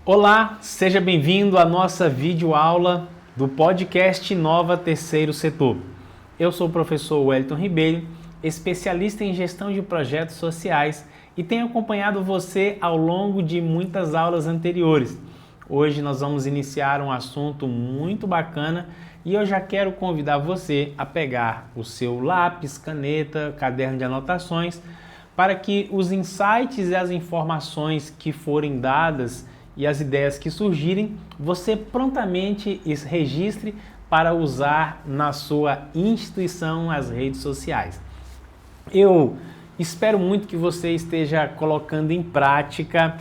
Olá, seja bem-vindo à nossa videoaula do podcast Inova Terceiro Setor. Eu sou o professor Wellington Ribeiro, especialista em gestão de projetos sociais e tenho acompanhado você ao longo de muitas aulas anteriores. Hoje nós vamos iniciar um assunto muito bacana e eu já quero convidar você a pegar o seu lápis, caneta, caderno de anotações para que os insights e as informações que forem dadas e as ideias que surgirem, você prontamente registre para usar na sua instituição, as redes sociais. Eu espero muito que você esteja colocando em prática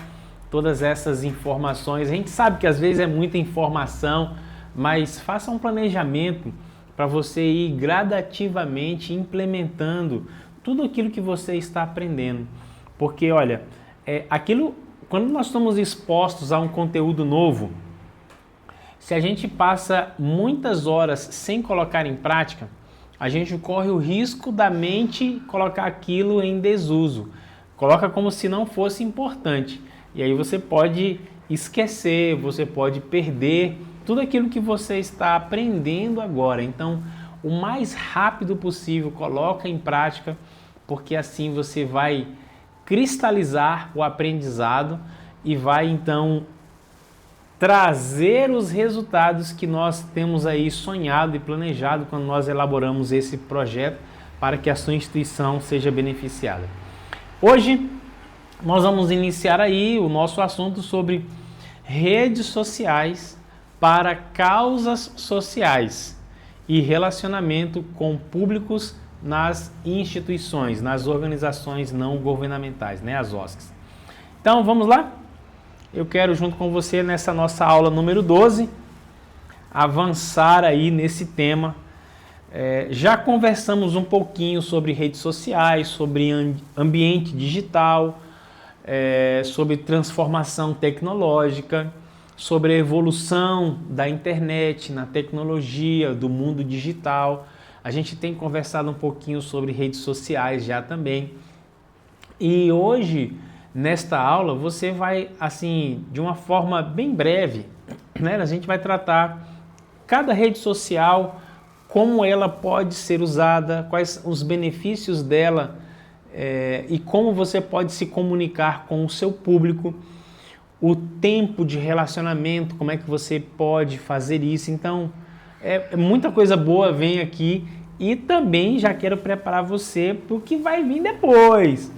todas essas informações. A gente sabe que às vezes é muita informação, mas faça um planejamento para você ir gradativamente implementando tudo aquilo que você está aprendendo. Porque, olha, quando nós estamos expostos a um conteúdo novo, se a gente passa muitas horas sem colocar em prática, a gente corre o risco da mente colocar aquilo em desuso. Coloca como se não fosse importante. E aí você pode esquecer, você pode perder tudo aquilo que você está aprendendo agora. Então, o mais rápido possível, coloca em prática, porque assim você vai cristalizar o aprendizado e vai então trazer os resultados que nós temos aí sonhado e planejado quando nós elaboramos esse projeto para que a sua instituição seja beneficiada. Hoje nós vamos iniciar aí o nosso assunto sobre redes sociais para causas sociais e relacionamento com públicos nas instituições, nas organizações não governamentais, as OSCs. Então, vamos lá? Eu quero, junto com você, nessa nossa aula número 12, avançar aí nesse tema. Já conversamos um pouquinho sobre redes sociais, sobre ambiente digital, sobre transformação tecnológica, sobre a evolução da internet, na tecnologia, do mundo digital. A gente tem conversado um pouquinho sobre redes sociais já também. E hoje, nesta aula, você vai, assim, de uma forma bem breve, a gente vai tratar cada rede social, como ela pode ser usada, quais os benefícios dela e como você pode se comunicar com o seu público, o tempo de relacionamento, como é que você pode fazer isso. Então, muita coisa boa vem aqui e também já quero preparar você para o que vai vir depois.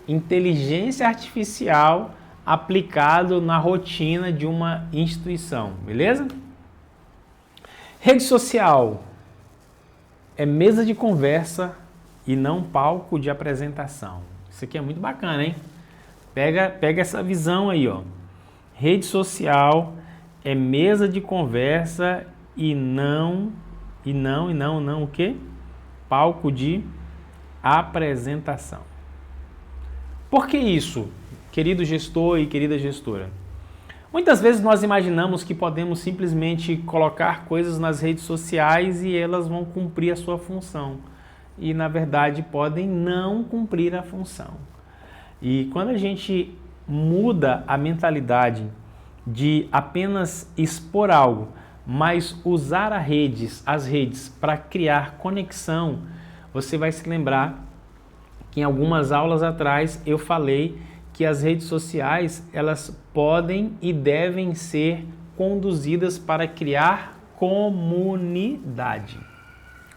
Inteligência artificial aplicado na rotina de uma instituição, beleza? Rede social é mesa de conversa e não palco de apresentação. Isso aqui é muito bacana, hein? Pega essa visão aí, ó. Rede social é mesa de conversa e não o quê? Palco de apresentação. Por que isso, querido gestor e querida gestora? Muitas vezes nós imaginamos que podemos simplesmente colocar coisas nas redes sociais e elas vão cumprir a sua função. E, na verdade, podem não cumprir a função. E quando a gente muda a mentalidade de apenas expor algo, mas usar as redes para criar conexão, você vai se lembrar que em algumas aulas atrás eu falei que as redes sociais elas podem e devem ser conduzidas para criar comunidade.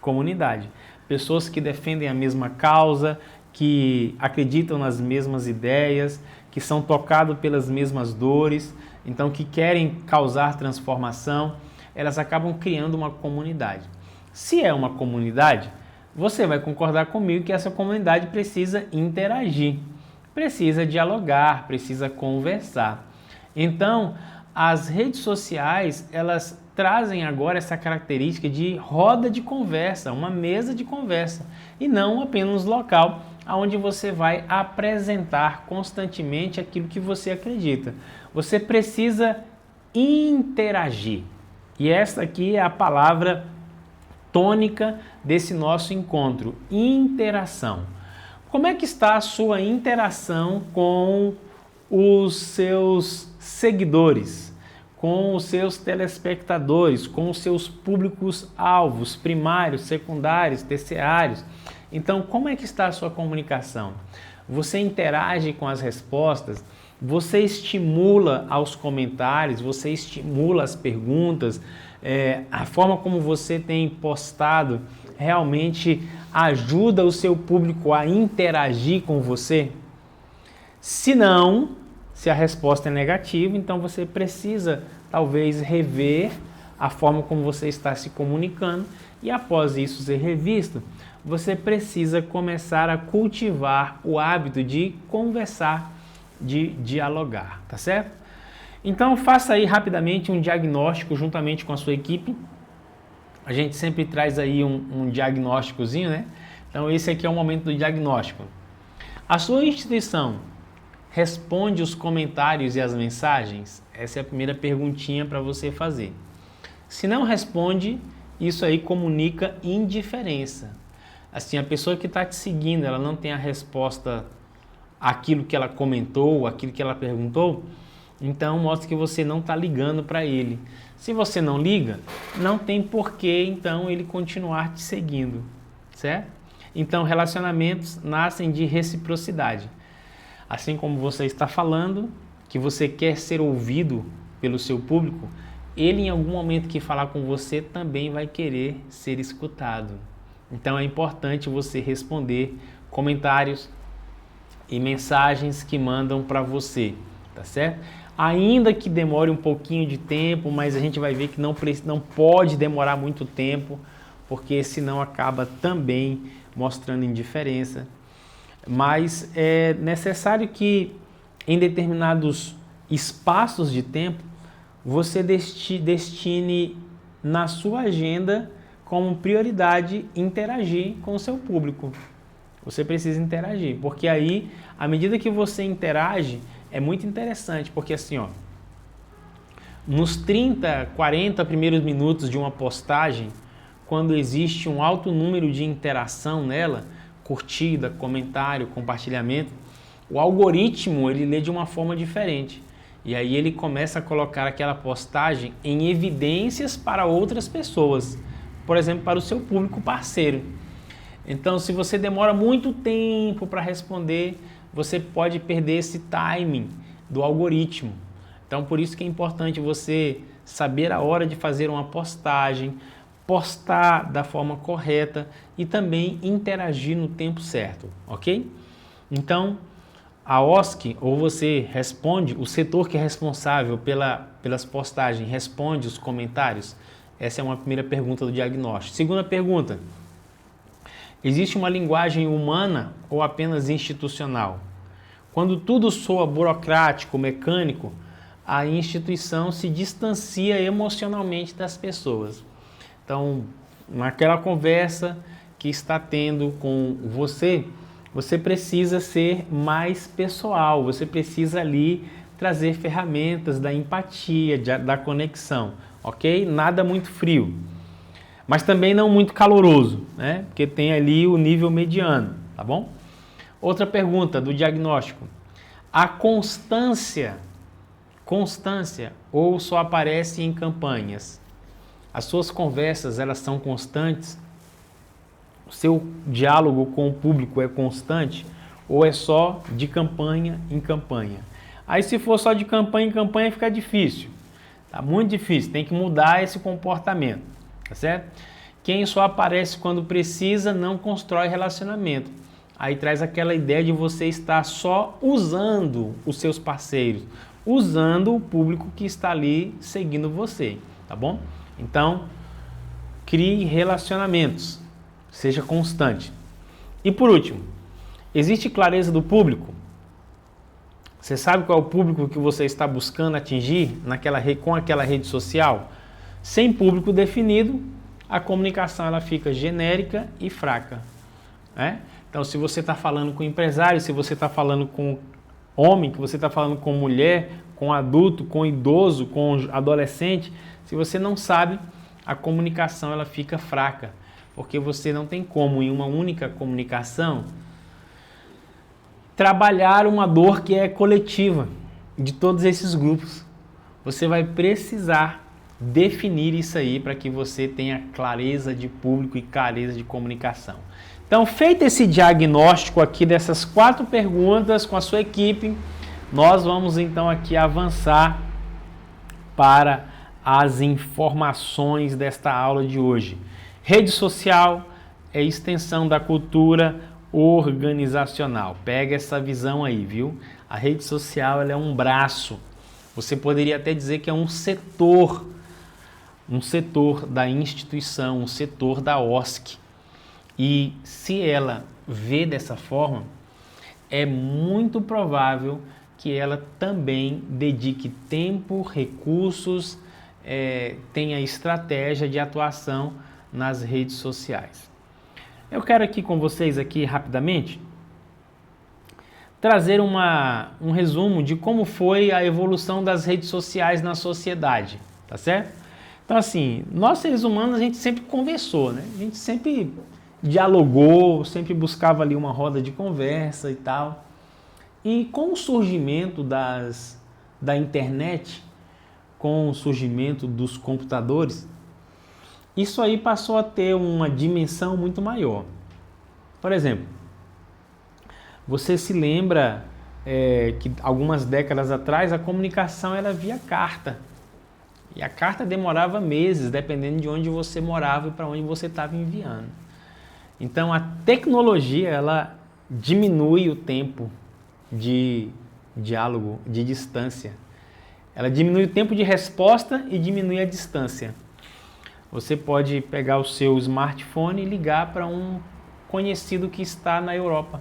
Comunidade. Pessoas que defendem a mesma causa, que acreditam nas mesmas ideias, que são tocados pelas mesmas dores, então que querem causar transformação, elas acabam criando uma comunidade. Se é uma comunidade, você vai concordar comigo que essa comunidade precisa interagir, precisa dialogar, precisa conversar. Então, as redes sociais, elas trazem agora essa característica de roda de conversa, uma mesa de conversa, e não apenas local onde você vai apresentar constantemente aquilo que você acredita. Você precisa interagir. E esta aqui é a palavra tônica desse nosso encontro, interação. Como é que está a sua interação com os seus seguidores, com os seus telespectadores, com os seus públicos-alvos, primários, secundários, terciários. Então, como é que está a sua comunicação? Você interage com as respostas? Você estimula aos comentários? Você estimula as perguntas? A forma como você tem postado realmente ajuda o seu público a interagir com você? Se não, se a resposta é negativa, então você precisa talvez rever a forma como você está se comunicando e após isso ser revisto, você precisa começar a cultivar o hábito de conversar, de dialogar, tá certo? Então faça aí rapidamente um diagnóstico juntamente com a sua equipe. A gente sempre traz aí um diagnósticozinho, né? Então esse aqui é o momento do diagnóstico. A sua instituição responde os comentários e as mensagens? Essa é a primeira perguntinha para você fazer. Se não responde, isso aí comunica indiferença. Assim, a pessoa que está te seguindo, ela não tem a resposta àquilo que ela comentou, àquilo que ela perguntou, então mostra que você não está ligando para ele. Se você não liga, não tem porquê, então, ele continuar te seguindo, certo? Então, relacionamentos nascem de reciprocidade. Assim como você está falando, que você quer ser ouvido pelo seu público, ele em algum momento que falar com você também vai querer ser escutado. Então é importante você responder comentários e mensagens que mandam para você, tá certo? Ainda que demore um pouquinho de tempo, mas a gente vai ver que não pode demorar muito tempo, porque senão acaba também mostrando indiferença. Mas é necessário que em determinados espaços de tempo você destine na sua agenda como prioridade interagir com o seu público. Você precisa interagir, porque aí, à medida que você interage, é muito interessante, porque assim, ó, nos 30, 40 primeiros minutos de uma postagem, quando existe um alto número de interação nela, curtida, comentário, compartilhamento, o algoritmo ele lê de uma forma diferente. E aí ele começa a colocar aquela postagem em evidências para outras pessoas, por exemplo, para o seu público parceiro. Então, se você demora muito tempo para responder, você pode perder esse timing do algoritmo. Então, por isso que é importante você saber a hora de fazer uma postagem, postar da forma correta e também interagir no tempo certo, ok? Então, a OSC, ou você responde, o setor que é responsável pelas postagens, responde os comentários? Essa é uma primeira pergunta do diagnóstico. Segunda pergunta, existe uma linguagem humana ou apenas institucional? Quando tudo soa burocrático, mecânico, a instituição se distancia emocionalmente das pessoas. Então, naquela conversa que está tendo com você, você precisa ser mais pessoal, você precisa ali trazer ferramentas da empatia, da conexão, ok? Nada muito frio, mas também não muito caloroso, né? Porque tem ali o nível mediano, tá bom? Outra pergunta do diagnóstico. A constância ou só aparece em campanhas? As suas conversas, elas são constantes? O seu diálogo com o público é constante ou é só de campanha em campanha? Aí se for só de campanha em campanha fica difícil, tá muito difícil, tem que mudar esse comportamento, tá certo? Quem só aparece quando precisa não constrói relacionamento. Aí traz aquela ideia de você estar só usando os seus parceiros, usando o público que está ali seguindo você, tá bom? Então, crie relacionamentos. Seja constante. E por último, existe clareza do público? Você sabe qual é o público que você está buscando atingir com aquela rede social? Sem público definido, a comunicação ela fica genérica e fraca, né? Então, se você está falando com empresário, se você está falando com homem, que você está falando com mulher, com adulto, com idoso, com adolescente, se você não sabe, a comunicação ela fica fraca. Porque você não tem como, em uma única comunicação, trabalhar uma dor que é coletiva de todos esses grupos. Você vai precisar definir isso aí para que você tenha clareza de público e clareza de comunicação. Então, feito esse diagnóstico aqui dessas 4 perguntas com a sua equipe, nós vamos então aqui avançar para as informações desta aula de hoje. Rede social é extensão da cultura organizacional. Pega essa visão aí, viu? A rede social ela é um braço. Você poderia até dizer que é um setor da instituição, um setor da OSC. E se ela vê dessa forma, é muito provável que ela também dedique tempo, recursos, tenha estratégia de atuação nas redes sociais. Eu quero aqui com vocês aqui rapidamente trazer um resumo de como foi a evolução das redes sociais na sociedade, tá certo? Então assim, nós seres humanos a gente sempre conversou, né? A gente sempre dialogou, sempre buscava ali uma roda de conversa e tal. E com o surgimento da internet, com o surgimento dos computadores, isso aí passou a ter uma dimensão muito maior. Por exemplo, você se lembra que algumas décadas atrás a comunicação era via carta. E a carta demorava meses, dependendo de onde você morava e para onde você estava enviando. Então a tecnologia ela diminui o tempo de diálogo, de distância. Ela diminui o tempo de resposta e diminui a distância. Você pode pegar o seu smartphone e ligar para um conhecido que está na Europa.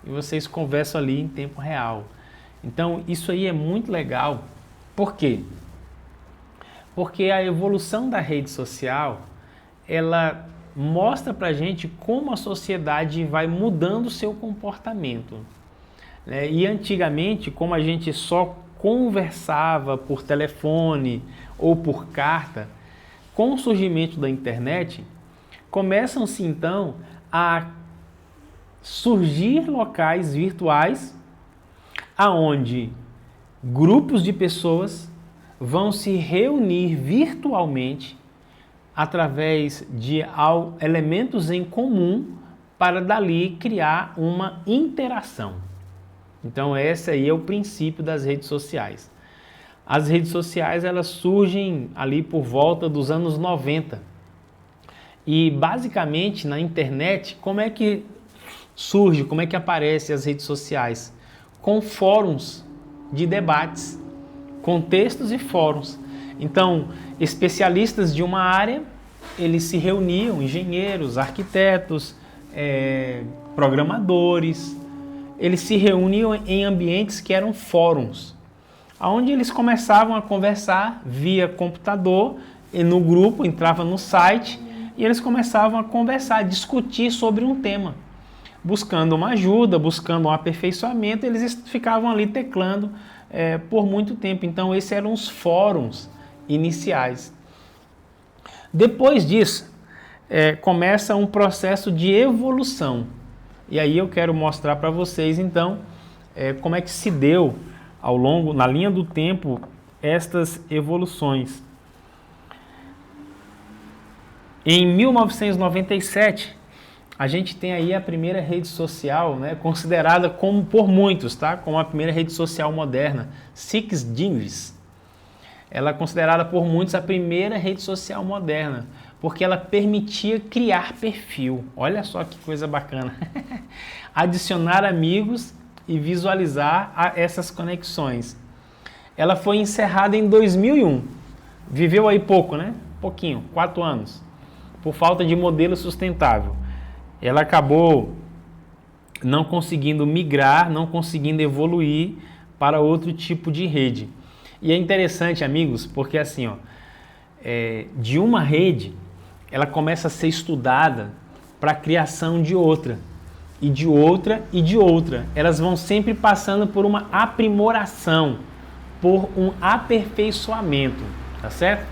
E vocês conversam ali em tempo real. Então isso aí é muito legal. Por quê? Porque a evolução da rede social, ela mostra pra gente como a sociedade vai mudando o seu comportamento. E antigamente, como a gente só conversava por telefone ou por carta, com o surgimento da internet, começam-se então a surgir locais virtuais aonde grupos de pessoas vão se reunir virtualmente através de elementos em comum para dali criar uma interação. Então esse aí é o princípio das redes sociais. As redes sociais elas surgem ali por volta dos anos 90. E basicamente na internet, como é que surge, como é que aparecem as redes sociais? Com fóruns de debates, com textos e fóruns. Então, especialistas de uma área, eles se reuniam, engenheiros, arquitetos, programadores, eles se reuniam em ambientes que eram fóruns, onde eles começavam a conversar via computador, e no grupo, entrava no site, e eles começavam a conversar, a discutir sobre um tema, buscando uma ajuda, buscando um aperfeiçoamento, eles ficavam ali teclando por muito tempo. Então, esses eram os fóruns iniciais. Depois disso, começa um processo de evolução. E aí eu quero mostrar para vocês, então, como é que se deu ao longo, na linha do tempo, estas evoluções. Em 1997, a gente tem aí a primeira rede social, né, considerada como, por muitos, tá, como a primeira rede social moderna, 6Ginvis. Ela é considerada por muitos a primeira rede social moderna, porque ela permitia criar perfil. Olha só que coisa bacana. Adicionar amigos e visualizar essas conexões. Ela foi encerrada em 2001. Viveu aí pouco, né? Pouquinho, 4 anos. Por falta de modelo sustentável. Ela acabou não conseguindo migrar, não conseguindo evoluir para outro tipo de rede. E é interessante, amigos, porque assim, ó, de uma rede, ela começa a ser estudada para a criação de outra, e de outra, e de outra. Elas vão sempre passando por uma aprimoração, por um aperfeiçoamento, tá certo?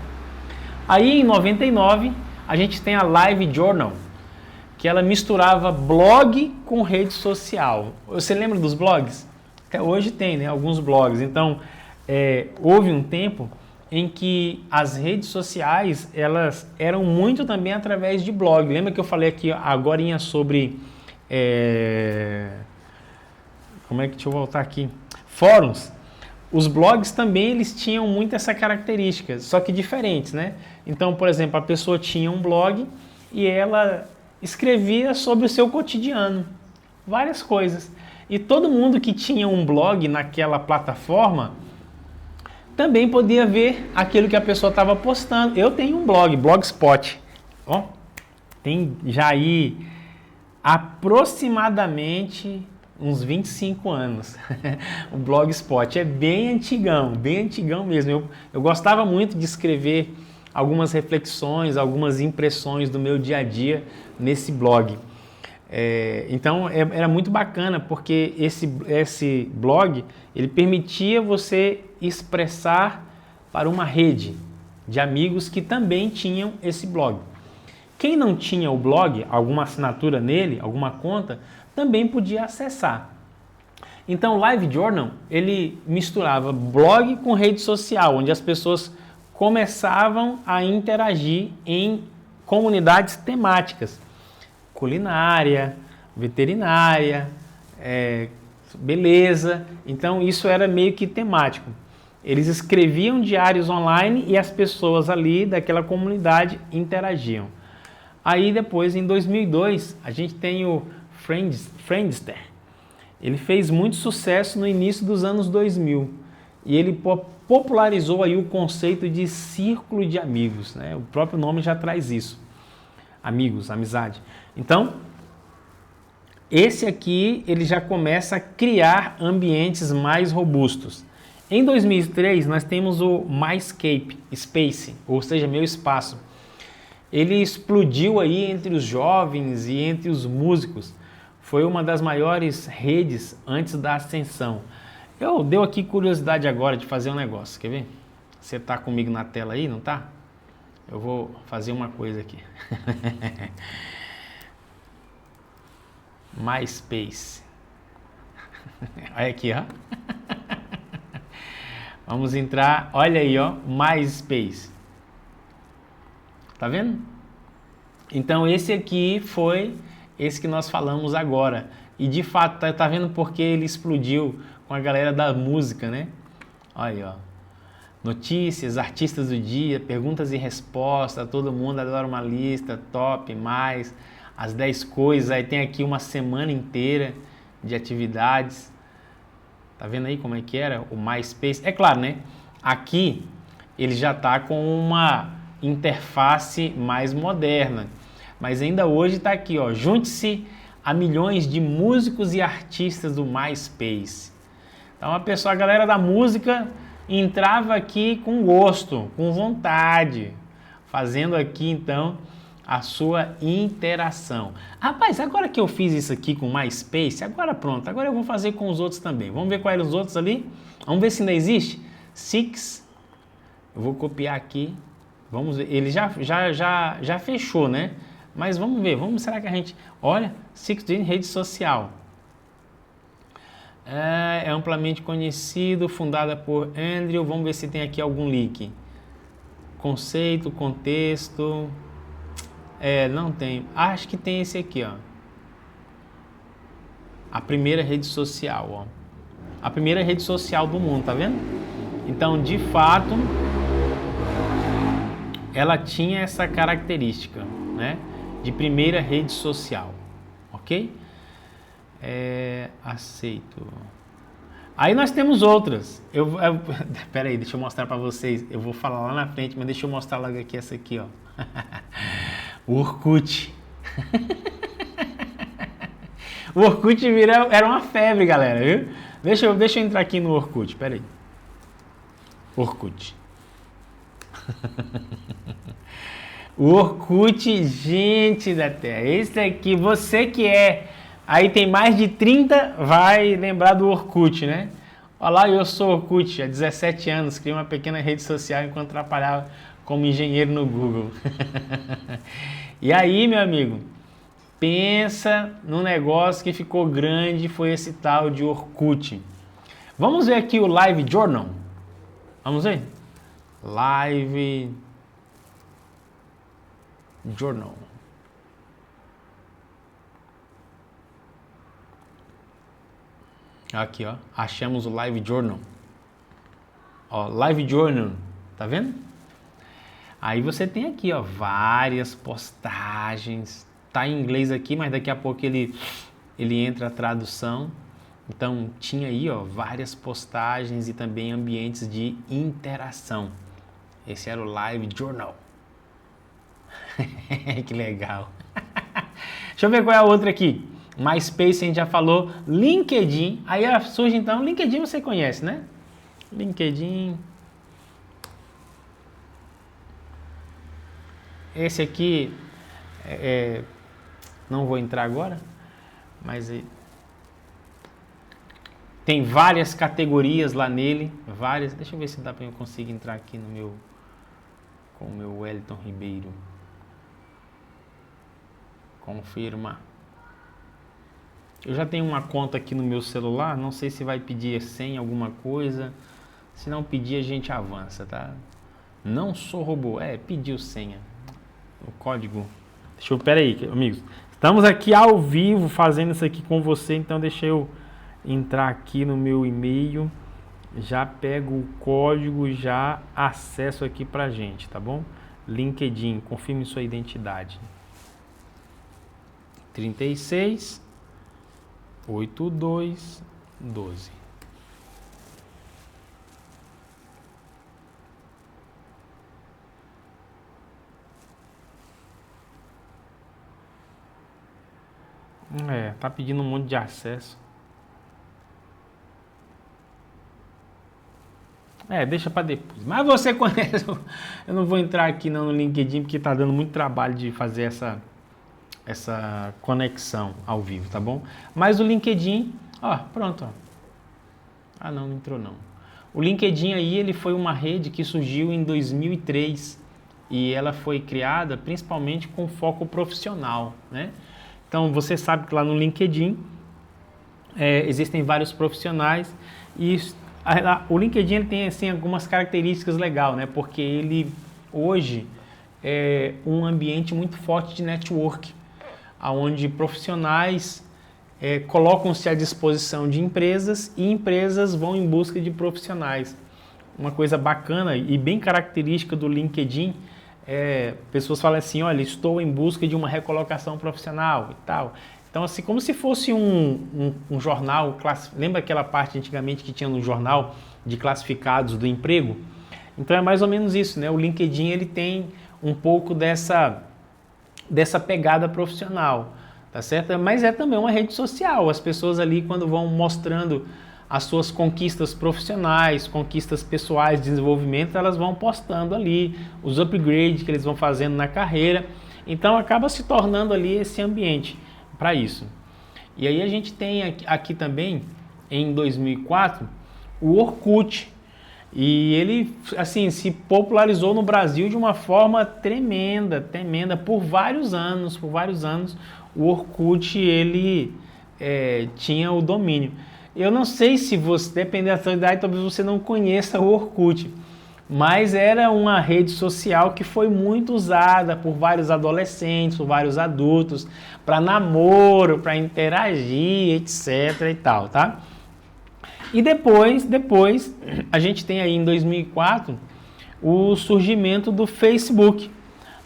Aí em 99, a gente tem a Live Journal, que ela misturava blog com rede social. Você lembra dos blogs? Até hoje tem, né, alguns blogs. Então, houve um tempo em que as redes sociais, elas eram muito também através de blog. Lembra que eu falei aqui agorinha sobre... deixa eu voltar aqui. Fóruns. Os blogs também, eles tinham muito essa característica, só que diferentes, né? Então, por exemplo, a pessoa tinha um blog e ela escrevia sobre o seu cotidiano, várias coisas. E todo mundo que tinha um blog naquela plataforma também podia ver aquilo que a pessoa estava postando. Eu tenho um blog, Blogspot. Ó, tem já aí aproximadamente uns 25 anos. O Blogspot é bem antigão mesmo. Eu gostava muito de escrever algumas reflexões, algumas impressões do meu dia a dia nesse blog. Então era muito bacana porque esse blog ele permitia você expressar para uma rede de amigos que também tinham esse blog. Quem não tinha o blog, alguma assinatura nele, alguma conta, também podia acessar. Então o LiveJournal ele misturava blog com rede social, onde as pessoas começavam a interagir em comunidades temáticas. Culinária, veterinária, beleza. Então isso era meio que temático. Eles escreviam diários online e as pessoas ali daquela comunidade interagiam. Aí depois, em 2002, a gente tem o Friendster. Ele fez muito sucesso no início dos anos 2000 e ele popularizou aí o conceito de círculo de amigos, né? O próprio nome já traz isso. Amigos, amizade. Então, esse aqui ele já começa a criar ambientes mais robustos. Em 2003, nós temos o MyScape, Space, ou seja, Meu Espaço. Ele explodiu aí entre os jovens e entre os músicos. Foi uma das maiores redes antes da ascensão. Deu aqui curiosidade agora de fazer um negócio, quer ver? Você tá comigo na tela aí, não tá? Eu vou fazer uma coisa aqui. MySpace. Olha aqui, ó. Vamos entrar, olha aí, ó, MySpace. Tá vendo? Então esse aqui foi esse que nós falamos agora. E de fato, tá vendo porque ele explodiu com a galera da música, né? Olha aí, ó. Notícias, artistas do dia, perguntas e respostas, todo mundo adora uma lista, top, mais, as 10 coisas, aí tem aqui uma semana inteira de atividades. Tá vendo aí como é que era o MySpace? É claro, né? Aqui ele já tá com uma interface mais moderna, mas ainda hoje tá aqui, ó, junte-se a milhões de músicos e artistas do MySpace. Então a galera da música entrava aqui com gosto, com vontade, fazendo aqui então a sua interação. Rapaz, agora que eu fiz isso aqui com o MySpace, agora pronto, agora eu vou fazer com os outros também. Vamos ver quais eram os outros ali? Vamos ver se ainda existe? Six, eu vou copiar aqui, vamos ver, ele já fechou, né? Mas vamos ver, será que a gente... Olha, Sixteen, rede social. É amplamente conhecido, fundada por Andrew. Vamos ver se tem aqui algum link. Conceito, contexto. Não tem. Acho que tem esse aqui, ó. A primeira rede social, ó. A primeira rede social do mundo, tá vendo? Então, de fato, ela tinha essa característica, né? De primeira rede social, ok? Aceito. Aí nós temos outras. Pera aí, deixa eu mostrar para vocês. Eu vou falar lá na frente, mas deixa eu mostrar logo aqui essa aqui, ó. O Orkut. O Orkut era uma febre, galera, viu? Deixa eu entrar aqui no Orkut, pera aí. Orkut. O Orkut, gente da terra, esse aqui, você que aí tem mais de 30, vai lembrar do Orkut, né? Olá, eu sou Orkut, há 17 anos, criei uma pequena rede social enquanto trabalhava como engenheiro no Google. E aí, meu amigo, Pensa no negócio que ficou grande, foi esse tal de Orkut. Vamos ver aqui o Live Journal. Vamos ver? Live Journal. Aqui, ó. Achamos o Live Journal. Ó, Live Journal. Tá vendo? Aí você tem aqui, ó, várias postagens. Tá em inglês aqui, mas daqui a pouco ele entra a tradução. Então tinha aí, ó, várias postagens e também ambientes de interação. Esse era o Live Journal. Que legal. Deixa eu ver qual é a outra aqui. MySpace a gente já falou. LinkedIn. Aí surge então, LinkedIn você conhece, né? LinkedIn. Esse aqui, não vou entrar agora, mas tem várias categorias lá nele, várias. Deixa eu ver se dá para eu conseguir entrar aqui com o meu Wellington Ribeiro. Confirma. Eu já tenho uma conta aqui no meu celular, não sei se vai pedir senha alguma coisa. Se não pedir, a gente avança, tá? Não sou robô. Pediu senha. O código. Pera aí, amigos. Estamos aqui ao vivo fazendo isso aqui com você, então deixa eu entrar aqui no meu e-mail. Já pego o código, já acesso aqui pra gente, tá bom? LinkedIn, confirme sua identidade. 36 82 12. Tá pedindo um monte de acesso. Deixa para depois. Mas você conhece. Eu não vou entrar aqui não no LinkedIn porque tá dando muito trabalho de fazer essa conexão ao vivo, tá bom? Mas o LinkedIn, pronto, ó. Não entrou não. O LinkedIn aí, ele foi uma rede que surgiu em 2003 e ela foi criada principalmente com foco profissional, né? Então, você sabe que lá no LinkedIn existem vários profissionais e o LinkedIn ele tem assim, algumas características legais, né? Porque ele hoje é um ambiente muito forte de network, onde profissionais colocam-se à disposição de empresas e empresas vão em busca de profissionais. Uma coisa bacana e bem característica do LinkedIn pessoas falam assim, olha, estou em busca de uma recolocação profissional e tal. Então, assim, como se fosse um jornal, lembra aquela parte antigamente que tinha no jornal de classificados do emprego? Então, é mais ou menos isso, né? O LinkedIn, ele tem um pouco dessa pegada profissional, tá certo? Mas é também uma rede social. As pessoas ali, quando vão mostrando as suas conquistas profissionais, conquistas pessoais de desenvolvimento, elas vão postando ali os upgrades que eles vão fazendo na carreira. Então acaba se tornando ali esse ambiente para isso. E aí a gente tem aqui também, em 2004, o Orkut. E ele, assim, se popularizou no Brasil de uma forma tremenda por vários anos. O Orkut, ele tinha o domínio. Eu não sei se você, dependendo da sua idade, talvez você não conheça o Orkut, mas era uma rede social que foi muito usada por vários adolescentes, por vários adultos, para namoro, para interagir, etc e tal, tá? E depois a gente tem aí em 2004 o surgimento do Facebook.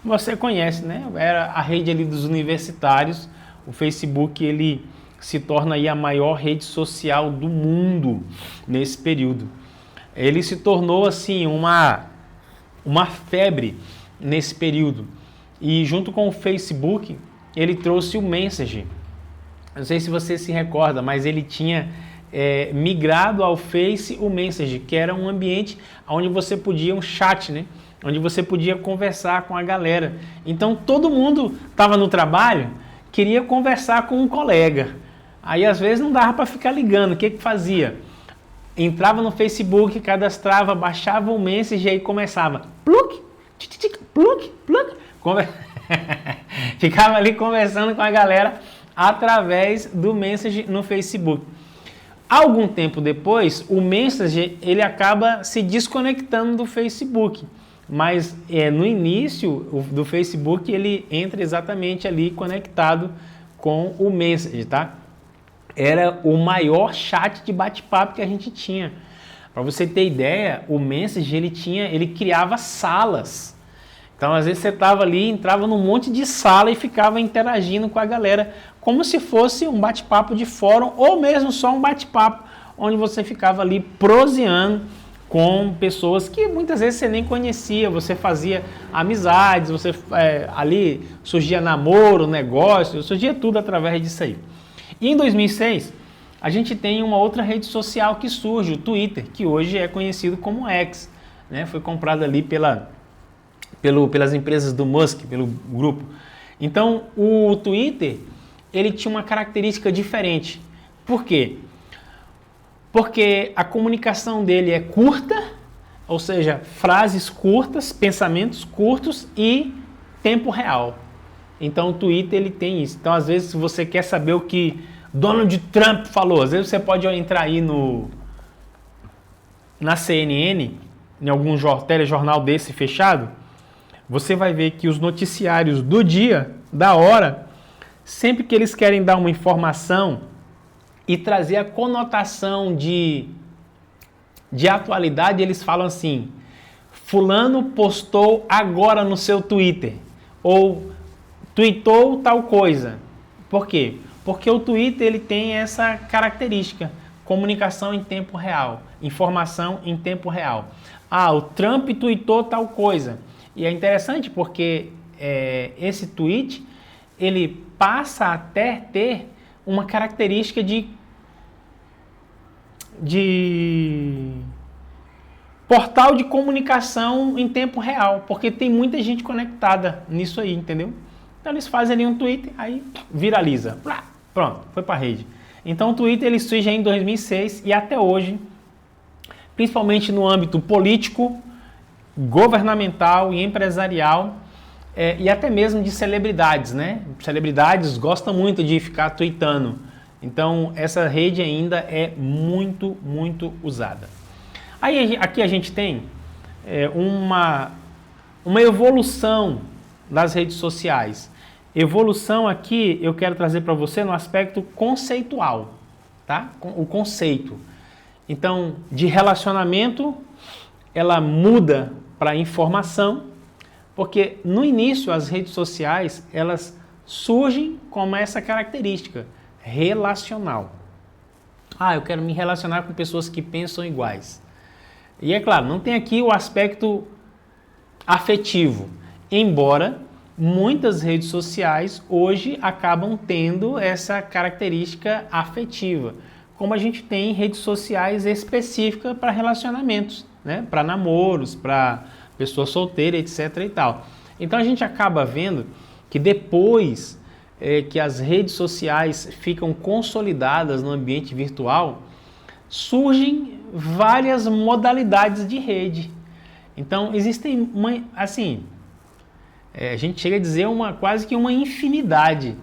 Você conhece, né? Era a rede ali dos universitários. O Facebook, ele se torna aí a maior rede social do mundo nesse período. Ele se tornou assim uma febre nesse período. E junto com o Facebook, ele trouxe o Messenger. Não sei se você se recorda, mas ele tinha migrado ao Face o Messenger, que era um ambiente onde você podia, um chat, né? Onde você podia conversar com a galera. Então todo mundo estava no trabalho, queria conversar com um colega. Aí às vezes não dava para ficar ligando. O que fazia? Entrava no Facebook, cadastrava, baixava o Messenger e começava. Pluk, pluk, pluk. Ficava ali conversando com a galera através do Messenger no Facebook. Algum tempo depois, o Messenger ele acaba se desconectando do Facebook. Mas no início do Facebook ele entra exatamente ali conectado com o Messenger, tá? Era o maior chat de bate-papo que a gente tinha. Para você ter ideia, o Messenger ele criava salas. Então, às vezes você estava ali, entrava num monte de sala e ficava interagindo com a galera, como se fosse um bate-papo de fórum ou mesmo só um bate-papo, onde você ficava ali proseando com pessoas que muitas vezes você nem conhecia, você fazia amizades, você ali surgia namoro, negócio, surgia tudo através disso aí. E em 2006, a gente tem uma outra rede social que surge, o Twitter, que hoje é conhecido como X, né? Foi comprado ali pelas empresas do Musk, pelo grupo. Então, o Twitter, ele tinha uma característica diferente. Por quê? Porque a comunicação dele é curta, ou seja, frases curtas, pensamentos curtos e tempo real. Então o Twitter ele tem isso. Então às vezes se você quer saber o que Donald Trump falou, às vezes você pode entrar aí na CNN, em algum telejornal desse fechado, você vai ver que os noticiários do dia, da hora, sempre que eles querem dar uma informação e trazer a conotação de atualidade, eles falam assim: fulano postou agora no seu Twitter, ou tweetou tal coisa. Por quê? Porque o Twitter ele tem essa característica, comunicação em tempo real, informação em tempo real. Ah, o Trump tweetou tal coisa. E é interessante porque esse tweet, ele passa até ter uma característica de portal de comunicação em tempo real, porque tem muita gente conectada nisso aí, entendeu? Então eles fazem ali um tweet, aí viraliza, pronto, foi para a rede. Então o Twitter ele surge em 2006 e até hoje, principalmente no âmbito político, governamental e empresarial, e até mesmo de celebridades, né? Celebridades gostam muito de ficar tweetando. Então, essa rede ainda é muito, muito usada. Aí, aqui a gente tem uma evolução das redes sociais. Evolução aqui eu quero trazer para você no aspecto conceitual, tá? O conceito. Então, de relacionamento, ela muda para informação, porque no início as redes sociais, elas surgem com essa característica relacional. Ah, eu quero me relacionar com pessoas que pensam iguais. E é claro, não tem aqui o aspecto afetivo, embora muitas redes sociais hoje acabam tendo essa característica afetiva, como a gente tem redes sociais específicas para relacionamentos, né? Para namoros, para pessoa solteira, etc. e tal. Então a gente acaba vendo que depois que as redes sociais ficam consolidadas no ambiente virtual, surgem várias modalidades de rede. Então existem, a gente chega a dizer quase que uma infinidade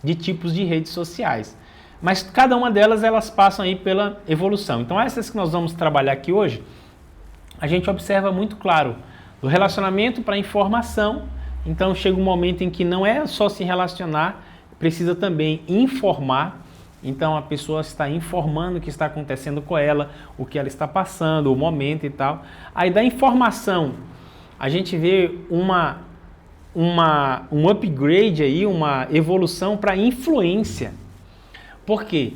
de tipos de redes sociais. Mas cada uma delas, elas passam aí pela evolução. Então essas que nós vamos trabalhar aqui hoje, a gente observa muito claro, do relacionamento para a informação. Então chega um momento em que não é só se relacionar, precisa também informar. Então a pessoa está informando o que está acontecendo com ela, o que ela está passando, o momento e tal. Aí da informação, a gente vê um upgrade aí, uma evolução para influência. Por quê?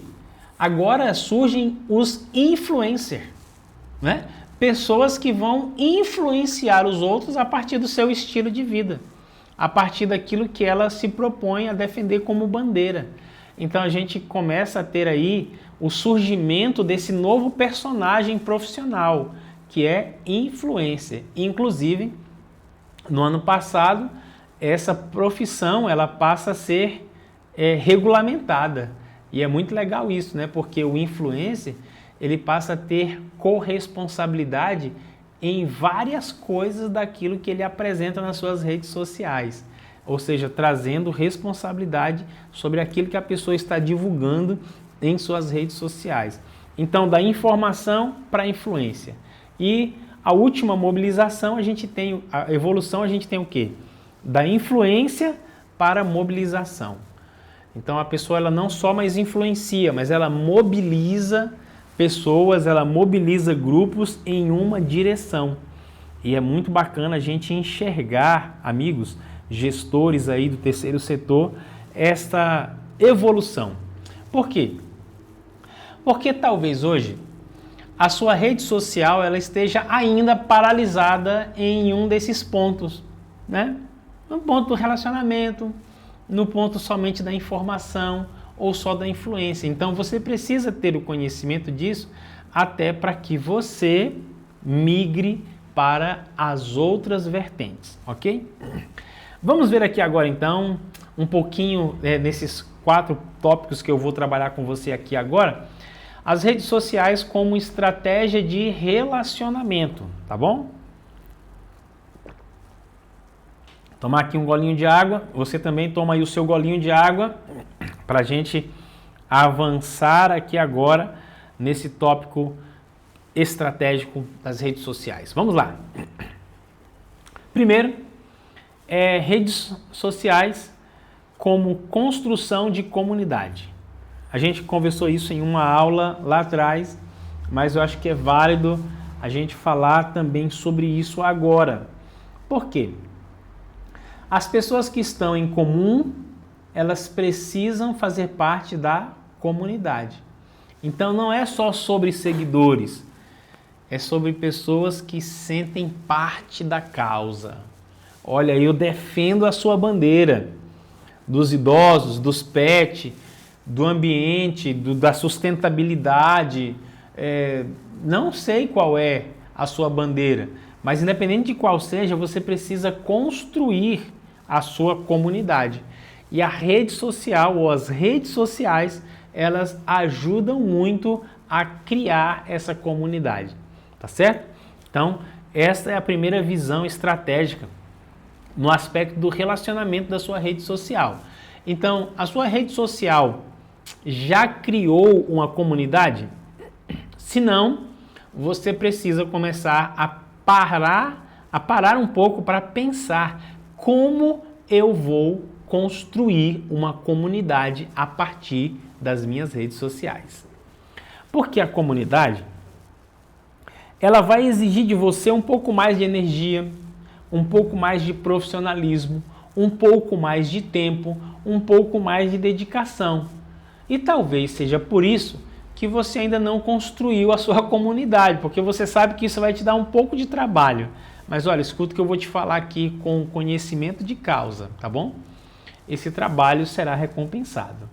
Agora surgem os influencers, né? Pessoas que vão influenciar os outros a partir do seu estilo de vida, a partir daquilo que ela se propõe a defender como bandeira. Então a gente começa a ter aí o surgimento desse novo personagem profissional, que é influencer. Inclusive, no ano passado, essa profissão ela passa a ser regulamentada. E é muito legal isso, né? Porque o influencer ele passa a ter corresponsabilidade em várias coisas daquilo que ele apresenta nas suas redes sociais. ou seja, trazendo responsabilidade sobre aquilo que a pessoa está divulgando em suas redes sociais. Então, da informação para a influência. E a última mobilização, a evolução, a gente tem o quê? Da influência para a mobilização. Então, a pessoa ela não só mais influencia, mas ela mobiliza pessoas, ela mobiliza grupos em uma direção. E é muito bacana a gente enxergar, amigos, gestores aí do terceiro setor, esta evolução. Por quê? Porque talvez hoje a sua rede social ela esteja ainda paralisada em um desses pontos, né? No ponto do relacionamento, no ponto somente da informação ou só da influência. Então você precisa ter o conhecimento disso até para que você migre para as outras vertentes, ok? Vamos ver aqui agora então um pouquinho nesses 4 tópicos que eu vou trabalhar com você aqui agora. As redes sociais como estratégia de relacionamento, tá bom? Tomar aqui um golinho de água. Você também toma aí o seu golinho de água para a gente avançar aqui agora nesse tópico estratégico das redes sociais. Vamos lá. Primeiro, redes sociais como construção de comunidade. A gente conversou isso em uma aula lá atrás, mas eu acho que é válido a gente falar também sobre isso agora. Por quê? As pessoas que estão em comum, elas precisam fazer parte da comunidade. Então não é só sobre seguidores, é sobre pessoas que sentem parte da causa. Olha, eu defendo a sua bandeira dos idosos, dos pets, do ambiente, da sustentabilidade, não sei qual é a sua bandeira, mas independente de qual seja, você precisa construir a sua comunidade. E a rede social ou as redes sociais, elas ajudam muito a criar essa comunidade, tá certo? Então, essa é a primeira visão estratégica no aspecto do relacionamento da sua rede social. Então, a sua rede social já criou uma comunidade? Se não, você precisa começar a parar um pouco para pensar como eu vou construir uma comunidade a partir das minhas redes sociais. Porque a comunidade, ela vai exigir de você um pouco mais de energia, um pouco mais de profissionalismo, um pouco mais de tempo, um pouco mais de dedicação. E talvez seja por isso que você ainda não construiu a sua comunidade, porque você sabe que isso vai te dar um pouco de trabalho. Mas olha, escuta o que eu vou te falar aqui com conhecimento de causa, tá bom? Esse trabalho será recompensado.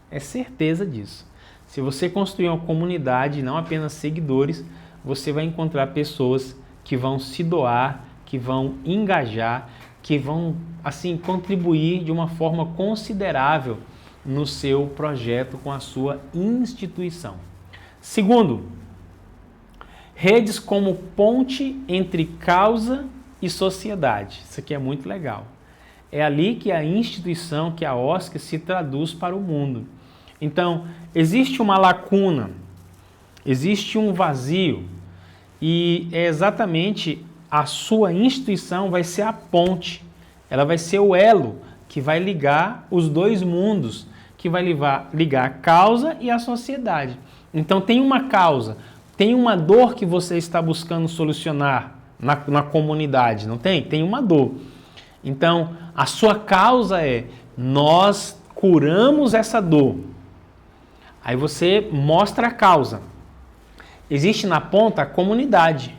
É certeza disso. Se você construir uma comunidade, não apenas seguidores, você vai encontrar pessoas que vão se doar, que vão engajar, que vão, assim, contribuir de uma forma considerável no seu projeto com a sua instituição. Segundo, redes como ponte entre causa e sociedade. Isso aqui é muito legal. É ali que a instituição, que a OSC, se traduz para o mundo. Então, existe uma lacuna, existe um vazio, e é exatamente a sua instituição vai ser a ponte, ela vai ser o elo que vai ligar os dois mundos, que vai ligar a causa e a sociedade. Então tem uma causa, tem uma dor que você está buscando solucionar na comunidade, não tem? Tem uma dor. Então a sua causa é, nós curamos essa dor. Aí você mostra a causa. Existe na ponta a comunidade.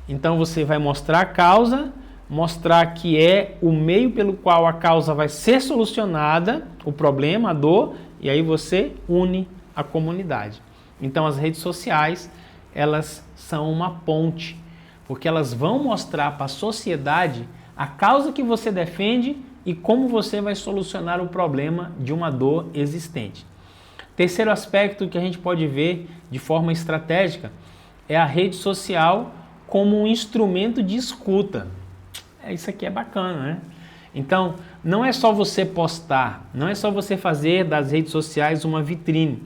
Então você vai mostrar a causa, mostrar que é o meio pelo qual a causa vai ser solucionada, o problema, a dor, e aí você une a comunidade. Então as redes sociais, elas são uma ponte, porque elas vão mostrar para a sociedade a causa que você defende e como você vai solucionar o problema de uma dor existente. Terceiro aspecto que a gente pode ver de forma estratégica é a rede social como um instrumento de escuta. Isso aqui é bacana, né? Então, não é só você postar, não é só você fazer das redes sociais uma vitrine,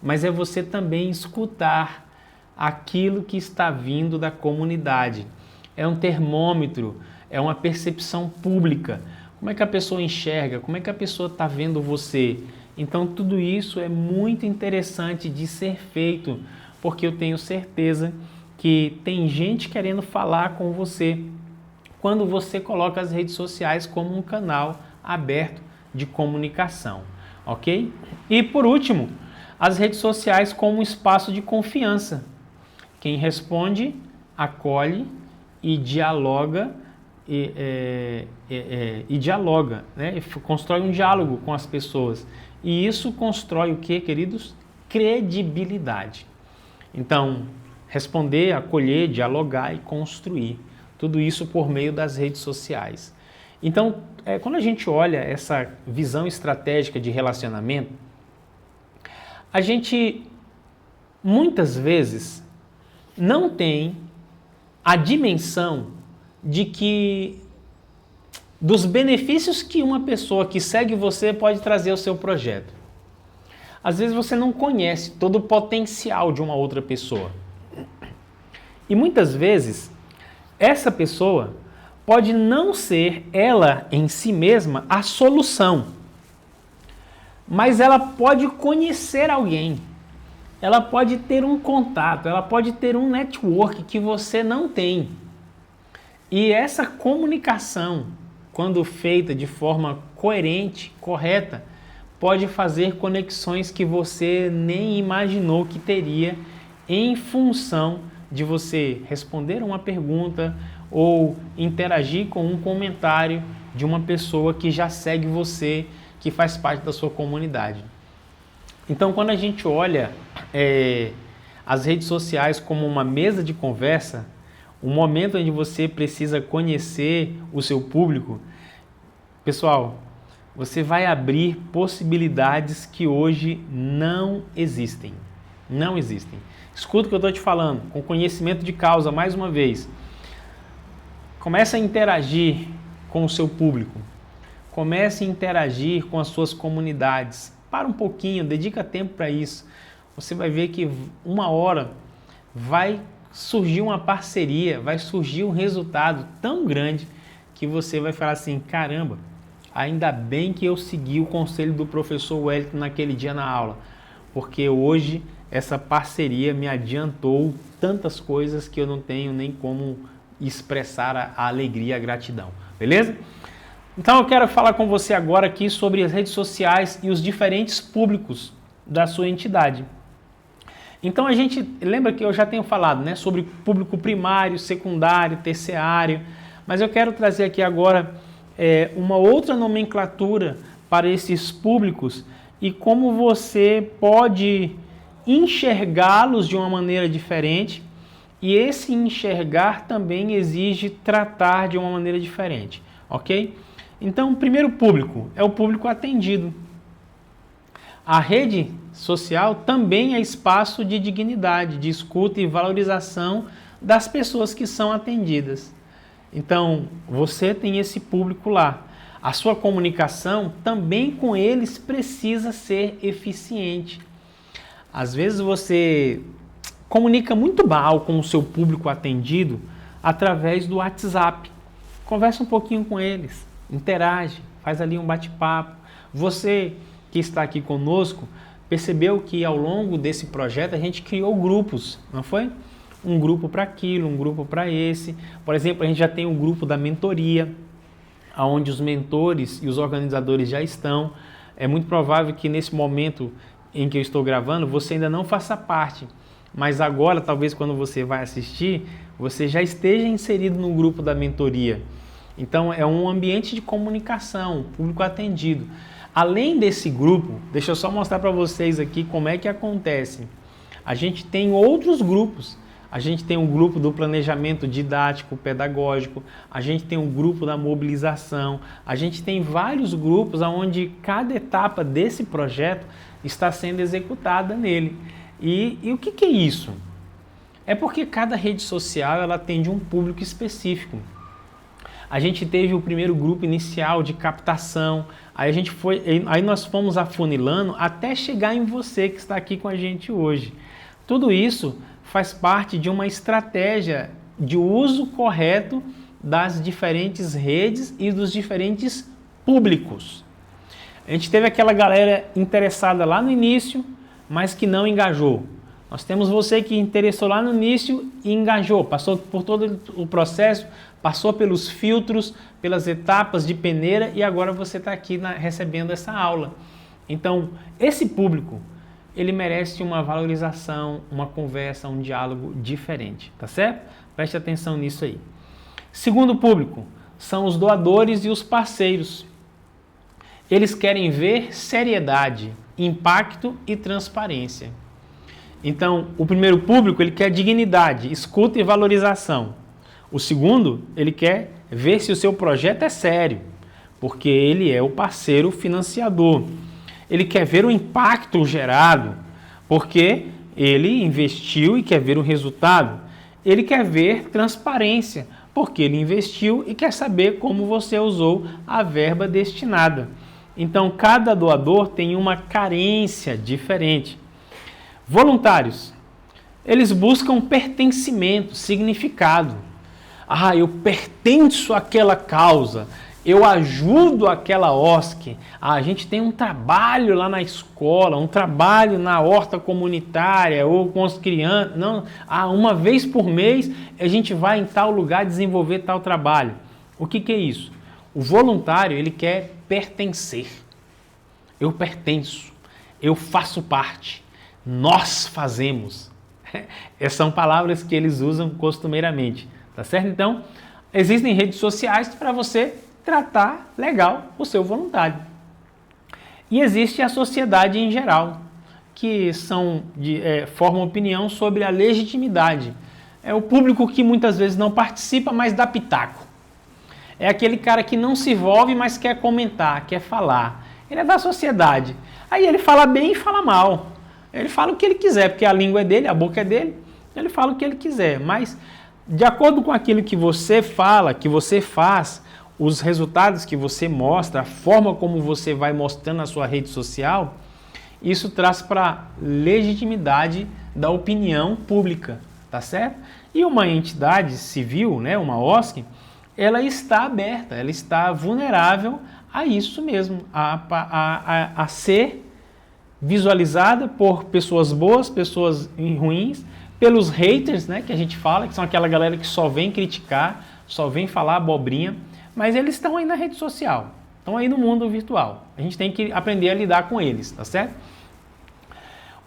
mas é você também escutar aquilo que está vindo da comunidade. É um termômetro, é uma percepção pública. Como é que a pessoa enxerga? Como é que a pessoa está vendo você? Então, tudo isso é muito interessante de ser feito, porque eu tenho certeza que tem gente querendo falar com você quando você coloca as redes sociais como um canal aberto de comunicação, ok? E por último, as redes sociais como um espaço de confiança. Quem responde, acolhe e dialoga dialoga, né? Constrói um diálogo com as pessoas. E isso constrói o que, queridos? Credibilidade. Então, responder, acolher, dialogar e construir. Tudo isso por meio das redes sociais. Então, quando a gente olha essa visão estratégica de relacionamento, a gente muitas vezes não tem a dimensão dos benefícios que uma pessoa que segue você pode trazer ao seu projeto. Às vezes você não conhece todo o potencial de uma outra pessoa. E muitas vezes essa pessoa pode não ser ela em si mesma a solução, mas ela pode conhecer alguém, ela pode ter um contato, ela pode ter um network que você não tem. E essa comunicação, quando feita de forma coerente, correta, pode fazer conexões que você nem imaginou que teria em função de você responder uma pergunta ou interagir com um comentário de uma pessoa que já segue você, que faz parte da sua comunidade. Então, quando a gente olha as redes sociais como uma mesa de conversa, um momento onde você precisa conhecer o seu público, pessoal, você vai abrir possibilidades que hoje não existem. Não existem. Escuta o que eu estou te falando, com conhecimento de causa, mais uma vez. Comece a interagir com o seu público. Comece a interagir com as suas comunidades. Para um pouquinho, dedica tempo para isso. Você vai ver que uma hora vai surgir uma parceria, vai surgir um resultado tão grande que você vai falar assim, caramba, ainda bem que eu segui o conselho do professor Wellington naquele dia na aula, porque hoje essa parceria me adiantou tantas coisas que eu não tenho nem como expressar a alegria, a gratidão, beleza? Então eu quero falar com você agora aqui sobre as redes sociais e os diferentes públicos da sua entidade. Então a gente, lembra que eu já tenho falado, né, sobre público primário, secundário, terciário, mas eu quero trazer aqui agora uma outra nomenclatura para esses públicos e como você pode enxergá-los de uma maneira diferente, e esse enxergar também exige tratar de uma maneira diferente, ok? Então, o primeiro público é o público atendido. A rede social também é espaço de dignidade, de escuta e valorização das pessoas que são atendidas. Então, você tem esse público lá. A sua comunicação também com eles precisa ser eficiente. Às vezes você comunica muito mal com o seu público atendido através do WhatsApp. Conversa um pouquinho com eles, interage, faz ali um bate-papo. Você que está aqui conosco percebeu que ao longo desse projeto a gente criou grupos, não foi? Um grupo para aquilo, um grupo para esse. Por exemplo, a gente já tem um grupo da mentoria, onde os mentores e os organizadores já estão. É muito provável que nesse momento em que eu estou gravando, você ainda não faça parte. Mas agora, talvez quando você vai assistir, você já esteja inserido no grupo da mentoria. Então, é um ambiente de comunicação, público atendido. Além desse grupo, deixa eu só mostrar para vocês aqui como é que acontece. A gente tem outros grupos. A gente tem um grupo do planejamento didático, pedagógico, a gente tem um grupo da mobilização, a gente tem vários grupos onde cada etapa desse projeto está sendo executada nele. E o que é isso? É porque cada rede social ela atende um público específico. a gente teve o primeiro grupo inicial de captação, aí nós fomos afunilando até chegar em você que está aqui com a gente hoje. Tudo isso faz parte de uma estratégia de uso correto das diferentes redes e dos diferentes públicos. A gente teve aquela galera interessada lá no início, mas que não engajou. Nós temos você que interessou lá no início e engajou, passou por todo o processo, passou pelos filtros, pelas etapas de peneira e agora você está aqui recebendo essa aula. Então, esse público, ele merece uma valorização, uma conversa, um diálogo diferente, tá certo? Preste atenção nisso aí. Segundo público, são os doadores e os parceiros. Eles querem ver seriedade, impacto e transparência. Então, o primeiro público, ele quer dignidade, escuta e valorização. O segundo, ele quer ver se o seu projeto é sério, porque ele é o parceiro financiador. Ele quer ver o impacto gerado, porque ele investiu e quer ver o resultado. Ele quer ver transparência, porque ele investiu e quer saber como você usou a verba destinada. Então, cada doador tem uma carência diferente. Voluntários, eles buscam pertencimento, significado. Ah, eu pertenço àquela causa, eu ajudo aquela OSC. Ah, a gente tem um trabalho lá na escola, um trabalho na horta comunitária ou com as crianças. Não, uma vez por mês a gente vai em tal lugar desenvolver tal trabalho. O que é isso? O voluntário, ele quer pertencer. Eu pertenço, eu faço parte. Nós fazemos. Essas são palavras que eles usam costumeiramente, tá certo? Então, existem redes sociais para você tratar legal o seu voluntário. E existe a sociedade em geral, que formam opinião sobre a legitimidade. É o público que muitas vezes não participa, mas dá pitaco. É aquele cara que não se envolve, mas quer comentar, quer falar. Ele é da sociedade. Aí ele fala bem e fala mal. Ele fala o que ele quiser, porque a língua é dele, a boca é dele, ele fala o que ele quiser. Mas, de acordo com aquilo que você fala, que você faz, os resultados que você mostra, a forma como você vai mostrando na sua rede social, isso traz para a legitimidade da opinião pública, tá certo? E uma entidade civil, né, uma OSC, ela está aberta, ela está vulnerável a isso mesmo, a ser visualizada por pessoas boas, pessoas ruins, pelos haters, né, que a gente fala, que são aquela galera que só vem criticar, só vem falar abobrinha, mas eles estão aí na rede social, estão aí no mundo virtual. A gente tem que aprender a lidar com eles, tá certo?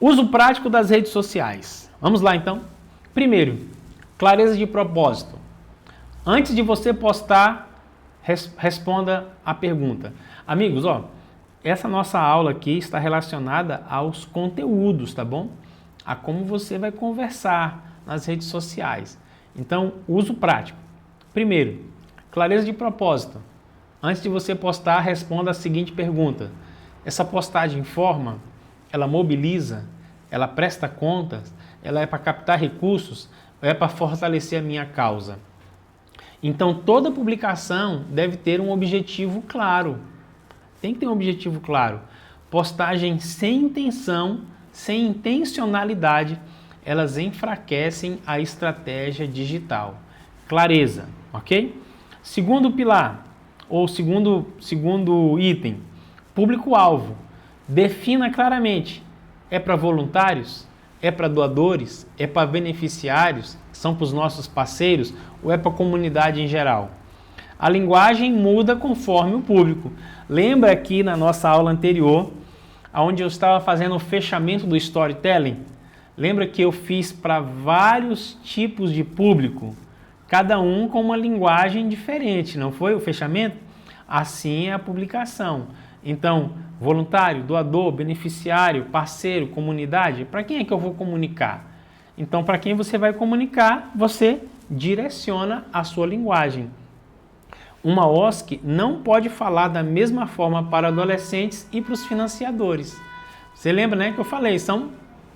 Uso prático das redes sociais. Vamos lá então. Primeiro, clareza de propósito. Antes de você postar, responda a pergunta. Amigos, essa nossa aula aqui está relacionada aos conteúdos, tá bom? A como você vai conversar nas redes sociais. Então, uso prático. Primeiro, clareza de propósito. Antes de você postar, responda a seguinte pergunta. Essa postagem informa? Ela mobiliza? Ela presta contas? Ela é para captar recursos? Ou é para fortalecer a minha causa? Então, toda publicação deve ter um objetivo claro. Tem que ter um objetivo claro. Postagem sem intenção, sem intencionalidade, elas enfraquecem a estratégia digital. Clareza, ok? Segundo pilar, ou segundo item, público-alvo. Defina claramente. É para voluntários? É para doadores? É para beneficiários? São para os nossos parceiros? Ou é para a comunidade em geral? A linguagem muda conforme o público. Lembra aqui na nossa aula anterior, onde eu estava fazendo o fechamento do storytelling? Lembra que eu fiz para vários tipos de público, cada um com uma linguagem diferente, não foi o fechamento? Assim é a publicação. Então, voluntário, doador, beneficiário, parceiro, comunidade, para quem é que eu vou comunicar? Então, para quem você vai comunicar, você direciona a sua linguagem. Uma OSC não pode falar da mesma forma para adolescentes e para os financiadores. Você lembra, né, que eu falei, são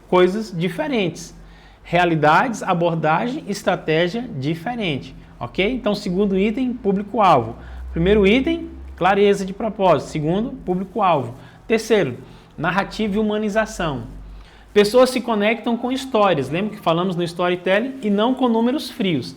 coisas diferentes. Realidades, abordagem, estratégia diferente, ok? Então, segundo item, público-alvo. Primeiro item, clareza de propósito. Segundo, público-alvo. Terceiro, narrativa e humanização. Pessoas se conectam com histórias, lembra que falamos no storytelling, e não com números frios.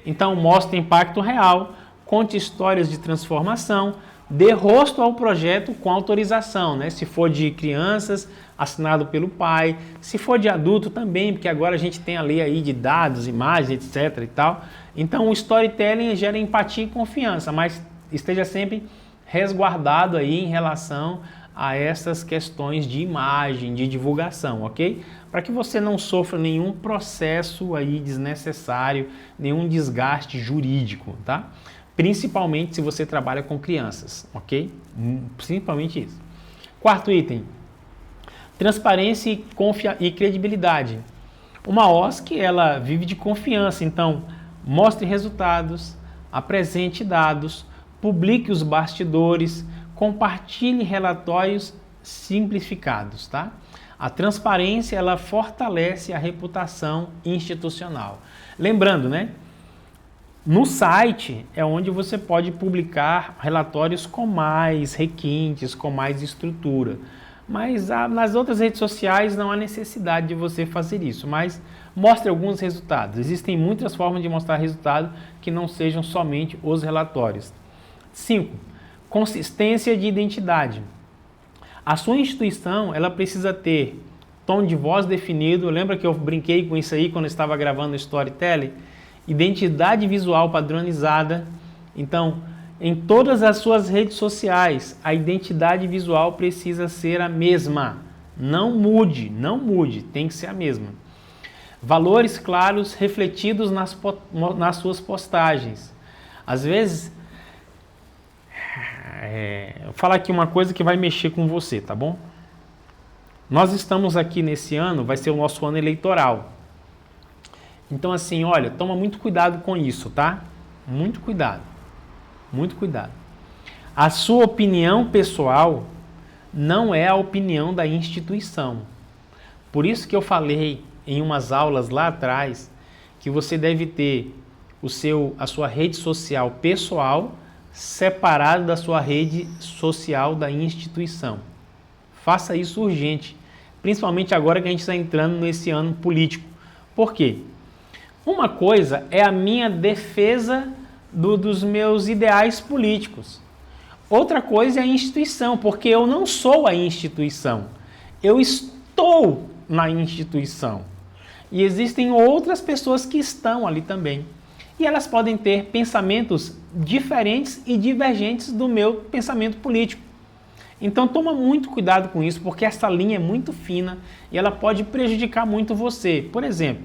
Então, mostre impacto real, conte histórias de transformação, dê rosto ao projeto com autorização, né? Se for de crianças, assinado pelo pai, se for de adulto também, porque agora a gente tem a lei aí de dados, imagens, etc e tal. Então, o storytelling gera empatia e confiança, mas esteja sempre resguardado aí em relação a essas questões de imagem, de divulgação, ok? Para que você não sofra nenhum processo aí desnecessário, nenhum desgaste jurídico, tá? Principalmente se você trabalha com crianças, ok? Principalmente isso. Quarto item, transparência e credibilidade. Uma OSC, ela vive de confiança, então mostre resultados, apresente dados, publique os bastidores, compartilhe relatórios simplificados, tá? A transparência, ela fortalece a reputação institucional. Lembrando, né? No site é onde você pode publicar relatórios com mais requintes, com mais estrutura. Mas nas outras redes sociais não há necessidade de você fazer isso, mas mostre alguns resultados. Existem muitas formas de mostrar resultado que não sejam somente os relatórios. 5. Consistência de identidade. A sua instituição, ela precisa ter tom de voz definido. Lembra que eu brinquei com isso aí quando eu estava gravando o Storytelling? Identidade visual padronizada. Então, em todas as suas redes sociais, a identidade visual precisa ser a mesma. Não mude, tem que ser a mesma. Valores claros refletidos nas suas postagens. Às vezes, vou falar aqui uma coisa que vai mexer com você, tá bom? Nós estamos aqui nesse ano, vai ser o nosso ano eleitoral. Então assim, olha, toma muito cuidado com isso, tá? Muito cuidado. Muito cuidado. A sua opinião pessoal não é a opinião da instituição. Por isso que eu falei em umas aulas lá atrás que você deve ter a sua rede social pessoal separado da sua rede social da instituição. Faça isso urgente, principalmente agora que a gente está entrando nesse ano político. Por quê? Uma coisa é a minha defesa dos meus ideais políticos. Outra coisa é a instituição, porque eu não sou a instituição. Eu estou na instituição. E existem outras pessoas que estão ali também. E elas podem ter pensamentos diferentes e divergentes do meu pensamento político. Então toma muito cuidado com isso, porque essa linha é muito fina e ela pode prejudicar muito você. Por exemplo,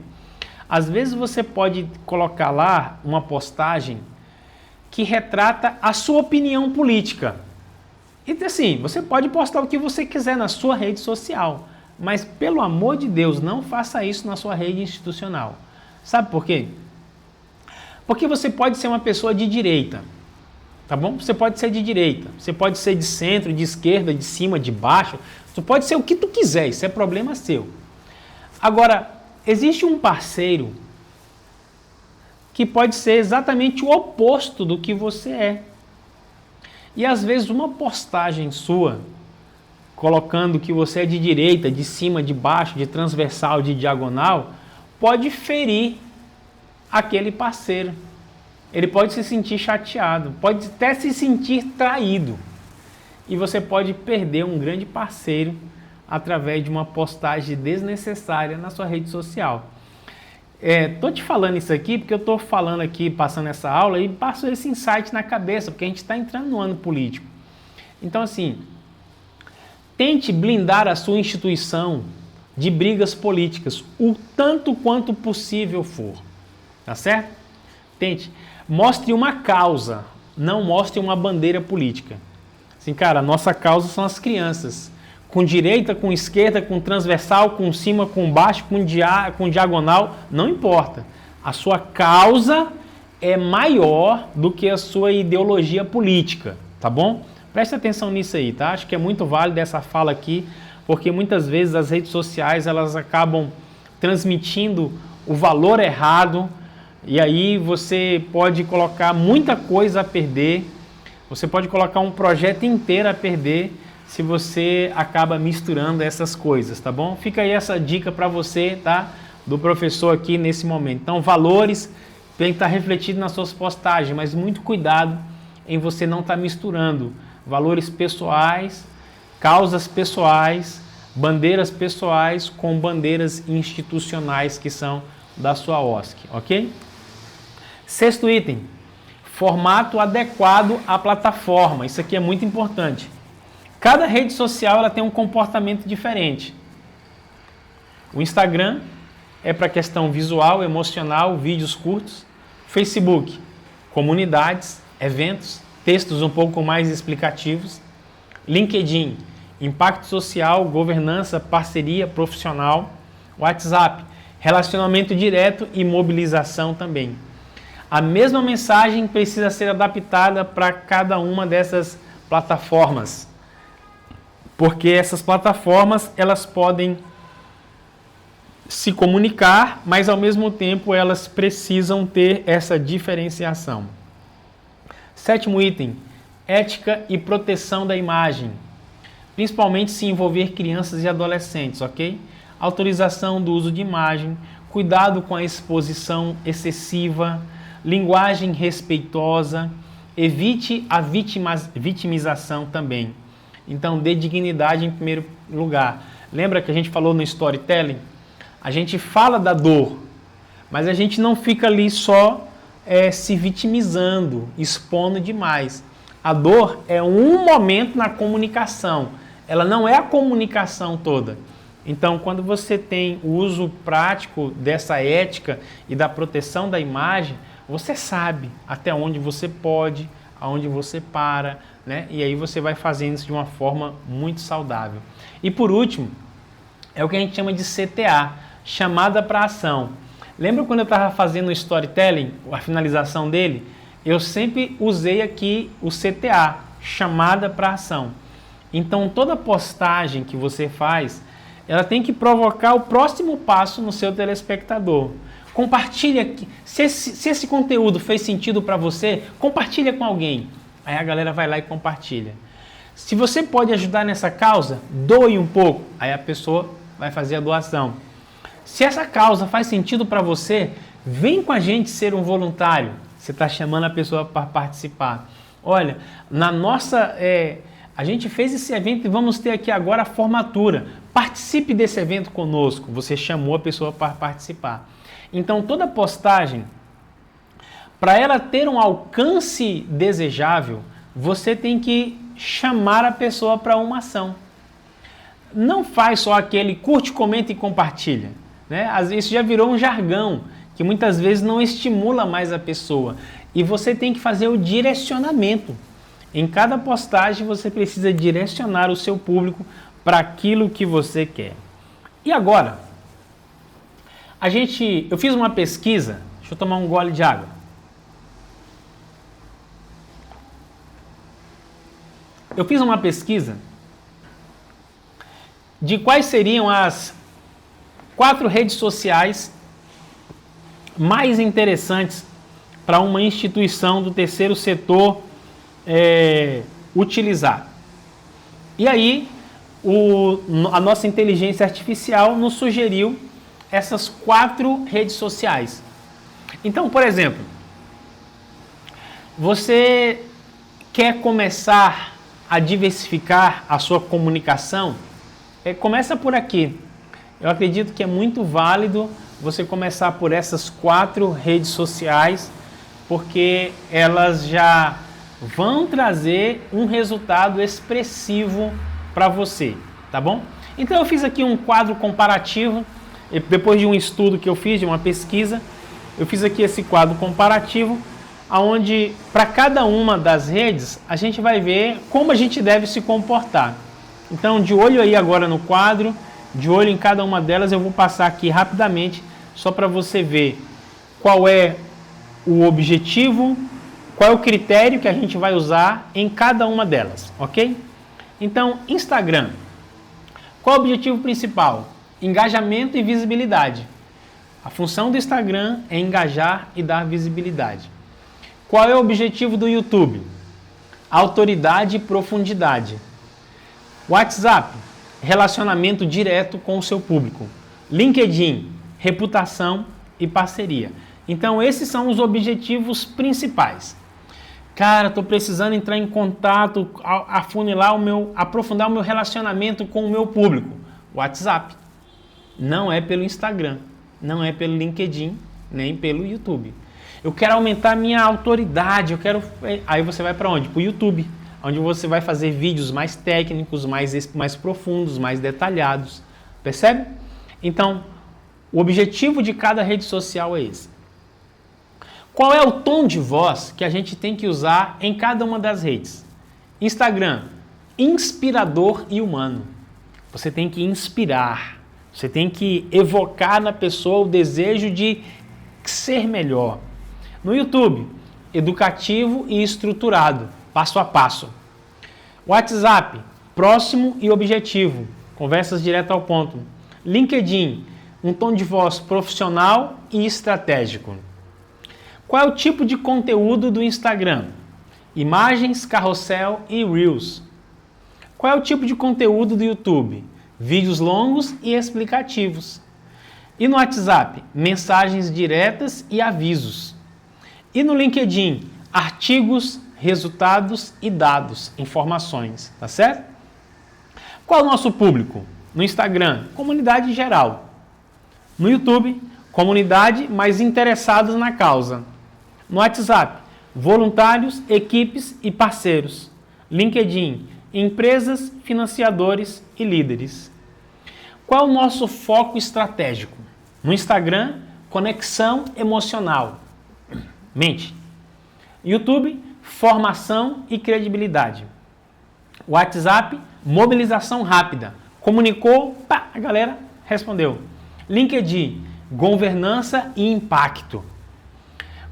às vezes você pode colocar lá uma postagem que retrata a sua opinião política. E assim, você pode postar o que você quiser na sua rede social, mas pelo amor de Deus, não faça isso na sua rede institucional. Sabe por quê? Porque você pode ser uma pessoa de direita, tá bom? Você pode ser de direita, você pode ser de centro, de esquerda, de cima, de baixo, você pode ser o que tu quiser, isso é problema seu. Agora, existe um parceiro que pode ser exatamente o oposto do que você é. E às vezes uma postagem sua, colocando que você é de direita, de cima, de baixo, de transversal, de diagonal, pode ferir aquele parceiro. Ele pode se sentir chateado, pode até se sentir traído. E você pode perder um grande parceiro através de uma postagem desnecessária na sua rede social. Tô te falando isso aqui porque eu tô falando aqui, passando essa aula e passo esse insight na cabeça, porque a gente está entrando no ano político. Então assim, tente blindar a sua instituição de brigas políticas, o tanto quanto possível for. Tá certo? Tente. Mostre uma causa, não mostre uma bandeira política. Assim, cara, a nossa causa são as crianças. Com direita, com esquerda, com transversal, com cima, com baixo, com diagonal, não importa. A sua causa é maior do que a sua ideologia política, tá bom? Preste atenção nisso aí, tá? Acho que é muito válido essa fala aqui, porque muitas vezes as redes sociais elas acabam transmitindo o valor errado, e aí você pode colocar muita coisa a perder, você pode colocar um projeto inteiro a perder se você acaba misturando essas coisas, tá bom? Fica aí essa dica para você, tá? Do professor aqui nesse momento. Então, valores tem que estar refletido nas suas postagens, mas muito cuidado em você não estar misturando valores pessoais, causas pessoais, bandeiras pessoais com bandeiras institucionais que são da sua OSC, ok? Sexto item, formato adequado à plataforma. Isso aqui é muito importante. Cada rede social ela tem um comportamento diferente. O Instagram é para questão visual, emocional, vídeos curtos. Facebook, comunidades, eventos, textos um pouco mais explicativos. LinkedIn, impacto social, governança, parceria profissional. WhatsApp, relacionamento direto e mobilização também. A mesma mensagem precisa ser adaptada para cada uma dessas plataformas, porque essas plataformas elas podem se comunicar, mas ao mesmo tempo elas precisam ter essa diferenciação. Sétimo item, ética e proteção da imagem, principalmente se envolver crianças e adolescentes, ok? Autorização do uso de imagem, cuidado com a exposição excessiva, linguagem respeitosa, evite a vitimização também. Então, dê dignidade em primeiro lugar. Lembra que a gente falou no storytelling? A gente fala da dor, mas a gente não fica ali só se vitimizando, expondo demais. A dor é um momento na comunicação, ela não é a comunicação toda. Então, quando você tem o uso prático dessa ética e da proteção da imagem, você sabe até onde você pode, aonde você para, né? E aí você vai fazendo isso de uma forma muito saudável. E por último, é o que a gente chama de CTA, chamada para ação. Lembra quando eu estava fazendo o storytelling, a finalização dele? Eu sempre usei aqui o CTA, chamada para ação. Então toda postagem que você faz, ela tem que provocar o próximo passo no seu telespectador. Compartilha aqui. Se esse conteúdo fez sentido para você, compartilha com alguém. Aí a galera vai lá e compartilha. Se você pode ajudar nessa causa, doe um pouco. Aí a pessoa vai fazer a doação. Se essa causa faz sentido para você, vem com a gente ser um voluntário. Você está chamando a pessoa para participar. Olha, a gente fez esse evento e vamos ter aqui agora a formatura. Participe desse evento conosco. Você chamou a pessoa para participar. Então, toda postagem, para ela ter um alcance desejável, você tem que chamar a pessoa para uma ação. Não faz só aquele curte, comenta e compartilha, né? Isso já virou um jargão, que muitas vezes não estimula mais a pessoa. E você tem que fazer o direcionamento. Em cada postagem, você precisa direcionar o seu público para aquilo que você quer. E agora? Eu fiz uma pesquisa, deixa eu tomar um gole de água. Eu fiz uma pesquisa de quais seriam as 4 redes sociais mais interessantes para uma instituição do terceiro setor utilizar. E aí, a nossa inteligência artificial nos sugeriu essas 4 redes sociais. Então, por exemplo, você quer começar a diversificar a sua comunicação? Começa por aqui. Eu acredito que é muito válido você começar por essas 4 redes sociais, porque elas já vão trazer um resultado expressivo para você, tá bom? Então eu fiz aqui um quadro comparativo. Depois de um estudo que eu fiz, de uma pesquisa, eu fiz aqui esse quadro comparativo, onde para cada uma das redes a gente vai ver como a gente deve se comportar. Então, de olho aí agora no quadro, de olho em cada uma delas, eu vou passar aqui rapidamente, só para você ver qual é o objetivo, qual é o critério que a gente vai usar em cada uma delas, ok? Então, Instagram. Qual é o objetivo principal? Engajamento e visibilidade. A função do Instagram é engajar e dar visibilidade. Qual é o objetivo do YouTube? Autoridade e profundidade. WhatsApp, relacionamento direto com o seu público. LinkedIn, reputação e parceria. Então esses são os objetivos principais. Cara, estou precisando entrar em contato, aprofundar o meu relacionamento com o meu público. WhatsApp. Não é pelo Instagram, não é pelo LinkedIn, nem pelo YouTube. Eu quero aumentar minha autoridade, Aí você vai para onde? Para o YouTube, onde você vai fazer vídeos mais técnicos, mais profundos, mais detalhados. Percebe? Então, o objetivo de cada rede social é esse. Qual é o tom de voz que a gente tem que usar em cada uma das redes? Instagram, inspirador e humano. Você tem que inspirar, você tem que evocar na pessoa o desejo de ser melhor. No YouTube, educativo e estruturado, passo a passo. WhatsApp, próximo e objetivo, conversas direto ao ponto. LinkedIn, um tom de voz profissional e estratégico. Qual é o tipo de conteúdo do Instagram? Imagens, carrossel e Reels. Qual é o tipo de conteúdo do YouTube? Vídeos longos e explicativos. E no WhatsApp, mensagens diretas e avisos. E no LinkedIn, artigos, resultados e dados, informações, tá certo? Qual é o nosso público? No Instagram, comunidade geral. No YouTube, comunidade, mas interessados na causa. No WhatsApp, voluntários, equipes e parceiros. LinkedIn, empresas, financiadores e líderes. Qual é o nosso foco estratégico? No Instagram, conexão emocional. Mente. YouTube, formação e credibilidade. WhatsApp, mobilização rápida. Comunicou, pá, a galera respondeu. LinkedIn, governança e impacto.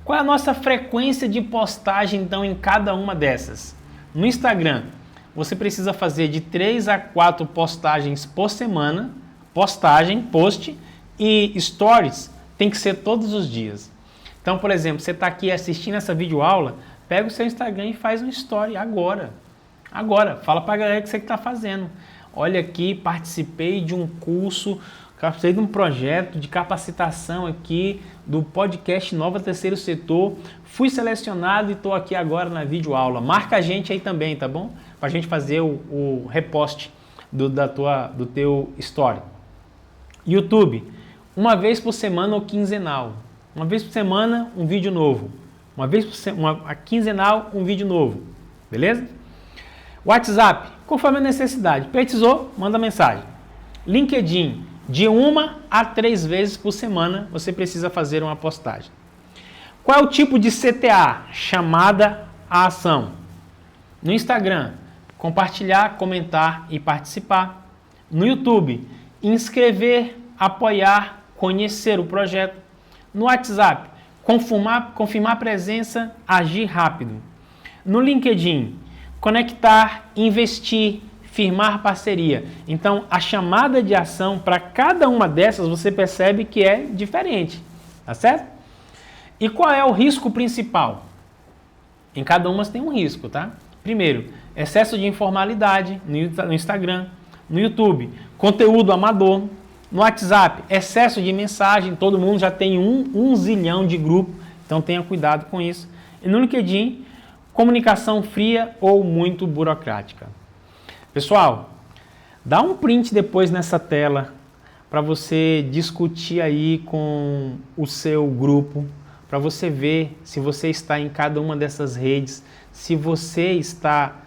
Qual é a nossa frequência de postagem, então, em cada uma dessas? No Instagram, você precisa fazer de 3 a 4 postagens por semana. Post e stories tem que ser todos os dias. Então, por exemplo, você está aqui assistindo essa videoaula, pega o seu Instagram e faz um story agora. Agora, fala para a galera que você está fazendo. Olha aqui, participei de um curso, participei de um projeto de capacitação aqui do podcast Nova Terceiro Setor. Fui selecionado e estou aqui agora na videoaula. Marca a gente aí também, tá bom? Para a gente fazer o repost do teu story. YouTube, uma vez por semana ou quinzenal. Uma vez por semana, um vídeo novo. Uma vez por semana, quinzenal, um vídeo novo. Beleza? WhatsApp, conforme a necessidade. Precisou, manda mensagem. LinkedIn, de 1 a 3 vezes por semana você precisa fazer uma postagem. Qual é o tipo de CTA? Chamada à ação. No Instagram, compartilhar, comentar e participar. No YouTube, inscrever, apoiar, conhecer o projeto. No WhatsApp, confirmar presença, agir rápido. No LinkedIn, conectar, investir, firmar parceria. Então, a chamada de ação para cada uma dessas você percebe que é diferente, tá certo? E qual é o risco principal? Em cada uma tem um risco, tá? Primeiro, excesso de informalidade no Instagram. No YouTube, conteúdo amador. No WhatsApp, excesso de mensagem, todo mundo já tem um zilhão de grupo, então tenha cuidado com isso. E no LinkedIn, comunicação fria ou muito burocrática. Pessoal, dá um print depois nessa tela para você discutir aí com o seu grupo, para você ver se você está em cada uma dessas redes, se você está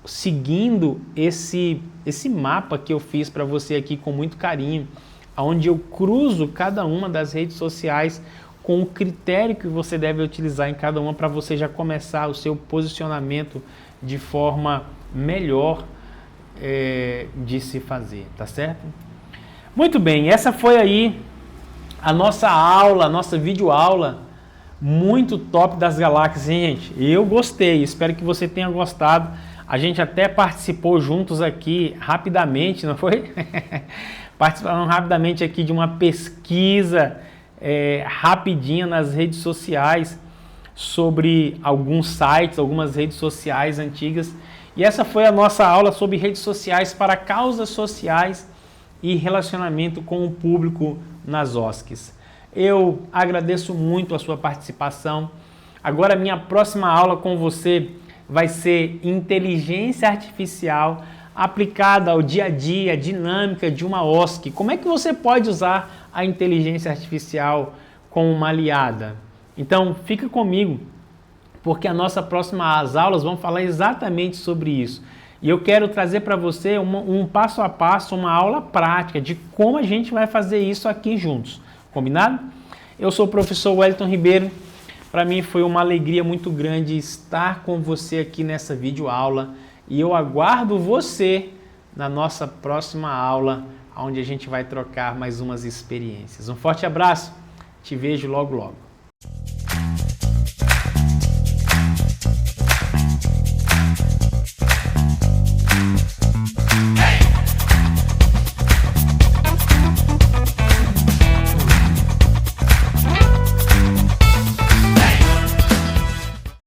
seguindo esse mapa que eu fiz para você aqui com muito carinho, onde eu cruzo cada uma das redes sociais com o critério que você deve utilizar em cada uma para você já começar o seu posicionamento de forma melhor de se fazer, tá certo? Muito bem, essa foi aí a nossa aula, a nossa videoaula muito top das galáxias, hein, gente? Eu gostei, espero que você tenha gostado. A gente até participou juntos aqui rapidamente, não foi? participando rapidamente aqui de uma pesquisa rapidinha nas redes sociais sobre alguns sites, algumas redes sociais antigas. E essa foi a nossa aula sobre redes sociais para causas sociais e relacionamento com o público nas OSCs. Eu agradeço muito a sua participação. Agora, minha próxima aula com você vai ser inteligência artificial aplicada ao dia a dia, dinâmica de uma OSC. Como é que você pode usar a inteligência artificial como uma aliada? Então, fica comigo, porque as próximas aulas vão falar exatamente sobre isso. E eu quero trazer para você um passo a passo, uma aula prática de como a gente vai fazer isso aqui juntos. Combinado? Eu sou o professor Wellington Ribeiro. Para mim foi uma alegria muito grande estar com você aqui nessa videoaula e eu aguardo você na nossa próxima aula, onde a gente vai trocar mais umas experiências. Um forte abraço, te vejo logo logo.